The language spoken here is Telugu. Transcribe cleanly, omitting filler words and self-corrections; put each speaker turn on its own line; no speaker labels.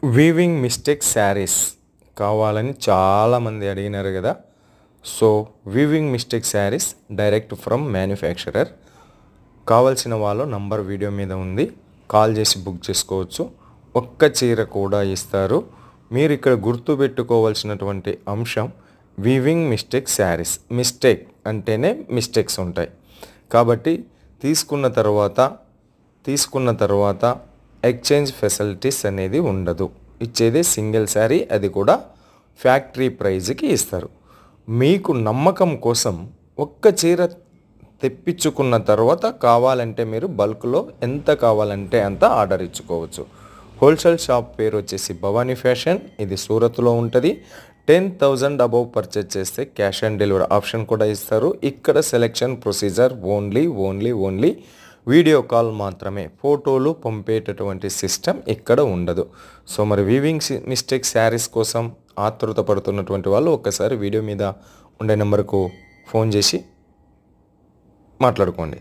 వీవింగ్ మిస్టేక్ శారీస్ కావాలని చాలామంది అడిగినారు కదా. So weaving mistake saris direct from manufacturer. కావాల్సిన వాళ్ళు నంబర్ వీడియో మీద ఉంది, కాల్ చేసి బుక్ చేసుకోవచ్చు. ఒక్క చీర కూడా ఇస్తారు. మీరు ఇక్కడ గుర్తుపెట్టుకోవాల్సినటువంటి అంశం వీవింగ్ మిస్టేక్ శారీస్. మిస్టేక్ అంటేనే మిస్టేక్స్ ఉంటాయి కాబట్టి తీసుకున్న తర్వాత ఎక్స్చేంజ్ ఫెసిలిటీస్ అనేది ఉండదు. ఇచ్చేదే సింగిల్ శారీ, అది కూడా ఫ్యాక్టరీ ప్రైజ్కి ఇస్తారు. మీకు నమ్మకం కోసం ఒక్క చీర తెప్పించుకున్న తర్వాత కావాలంటే మీరు బల్క్లో ఎంత కావాలంటే అంత ఆర్డర్ ఇచ్చుకోవచ్చు. హోల్సేల్ షాప్ పేరు వచ్చేసి భవానీ ఫ్యాషన్. ఇది సూరత్లో ఉంటుంది. 10,000 అబౌవ్ పర్చేజ్ చేస్తే క్యాష్ ఆన్ డెలివరీ ఆప్షన్ కూడా ఇస్తారు. ఇక్కడ selection procedure only video call మాత్రమే, ఫోటోలు పంపేటటువంటి సిస్టమ్ ఇక్కడ ఉండదు. సో మరి వీవింగ్ మిస్టేక్ శారీస్ కోసం ఆతృత పడుతున్నటువంటి వాళ్ళు ఒక్కసారి వీడియో మీద ఉండే నెంబర్కు ఫోన్ చేసి మాట్లాడుకోండి.